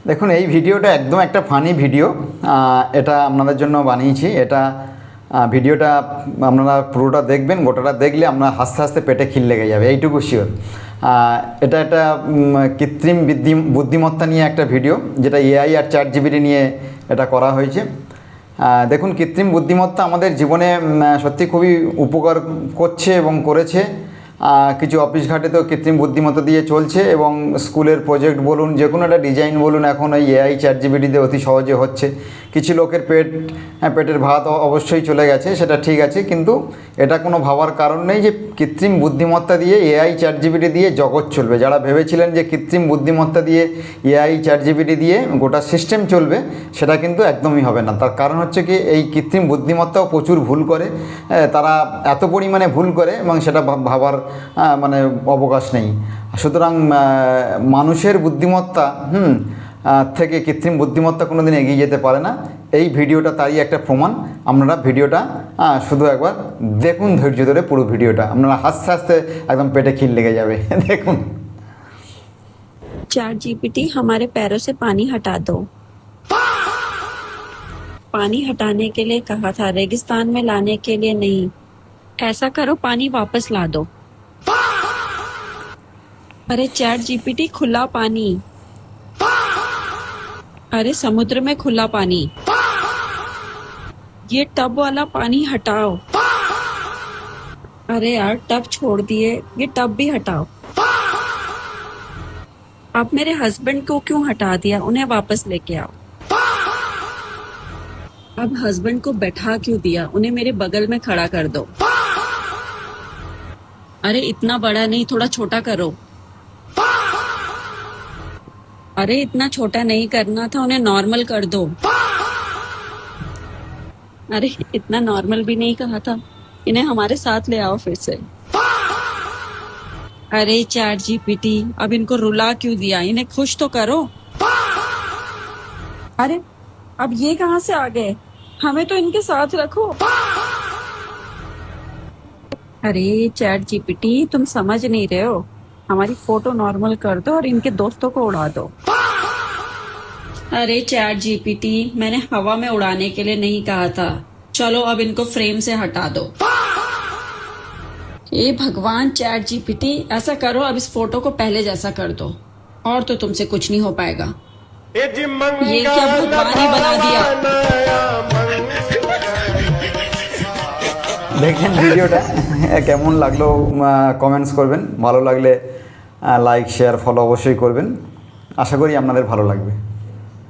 দেখুন, এই ভিডিওটা একদম একটা ফানি ভিডিও। এটা আপনাদের জন্য বানিয়েছি। এটা ভিডিওটা আপনারা পুরোটা দেখবেন, গোটাটা দেখলে আপনার হাসতে হাসতে পেটে খিল লেগে যাবে, এইটুকু শিওর। এটা একটা কৃত্রিম বুদ্ধিমত্তা নিয়ে একটা ভিডিও, যেটা এআই আর চ্যাট জিপিটি নিয়ে এটা করা হয়েছে। দেখুন, কৃত্রিম বুদ্ধিমত্তা আমাদের জীবনে সত্যি খুবই উপকার করছে এবং করেছে। কিছু অফিস ঘাটে তো কৃত্রিম বুদ্ধিমত্তা দিয়ে চলছে, এবং স্কুলের প্রজেক্ট বলুন, যে কোনো একটা ডিজাইন বলুন, এখন ওই এআই চ্যাট জিপিটিতে অতি সহজে হচ্ছে। কিছু লোকের পেটের ভাত অবশ্যই চলে গেছে, সেটা ঠিক আছে, কিন্তু এটা কোনো ভাবার কারণ নেই যে কৃত্রিম বুদ্ধিমত্তা দিয়ে এআই চ্যাট জিপিটি দিয়ে জগৎ চলবে। যারা ভেবেছিলেন যে কৃত্রিম বুদ্ধিমত্তা দিয়ে এআই চ্যাট জিপিটি দিয়ে গোটা সিস্টেম চলবে, সেটা কিন্তু একদমই হবে না। তার কারণ হচ্ছে কি, এই কৃত্রিম বুদ্ধিমত্তাও প্রচুর ভুল করে। তারা এত পরিমাণে ভুল করে এবং সেটা ভাবার মানে অবকাশ নেই। সুতরাং মানুষের বুদ্ধিমত্তা থেকে কৃত্রিম বুদ্ধিমত্তা কোনো দিন এগিয়ে যেতে পারে না। এই ভিডিওটা তারই একটা প্রমাণ। আপনারা ভিডিওটা শুধু একবার দেখুন, ধৈর্য ধরে পুরো ভিডিওটা, আপনারা হাসতে হাসতে একদম পেটে খিল লেগে যাবে। দেখুন। चैट जीपीटी हमारे पैरों से पानी हटा दो। पानी हटाने के लिए कहा था, रेगिस्तान में लाने के लिए नहीं। ऐसा करो, पानी वापस ला दो। अरे चैट जीपीटी, खुला पानी। अरे समुद्र में खुला पानी। ये टब वाला पानी हटाओ। अरे यार, टब छोड़ दिए, ये टब भी हटाओ। आप मेरे हस्बैंड को क्यों हटा दिया? उन्हें वापस लेके आओ। अब हस्बैंड को बैठा क्यों दिया? उन्हें मेरे बगल में खड़ा कर दो। अरे इतना बड़ा नहीं, थोड़ा छोटा करो। अरे इतना छोटा नहीं करना था, उन्हें नॉर्मल कर दो। अरे इतना नॉर्मल भी नहीं कहा था। इन्हें हमारे साथ ले आओ फिर से। अरे चैट जीपीटी, अब इनको रुला क्यों दिया? इन्हें खुश तो करो। अरे अब ये कहां से आ गए? हमें तो इनके साथ रखो। अरे चैट जीपीटी, तुम समझ नहीं रहे हो। हमारी फोटो नॉर्मल कर दो और इनके दोस्तों को उड़ा दो। अरे चैट जीपीटी, मैंने हवा में उड़ाने के लिए नहीं कहा था। चलो अब इनको फ्रेम से हटा दो। हे भगवान चैट जीपीटी, ऐसा करो, अब इस फोटो को पहले जैसा कर दो, और तो तुमसे कुछ नहीं हो पाएगा। ये क्या भगवान ही बना दिया। দেখেন ভিডিওটা কেমন লাগলো কমেন্টস করবেন। ভালো লাগলে লাইক, শেয়ার, ফলো অবশ্যই করবেন। আশা করি আপনাদের ভালো লাগবে।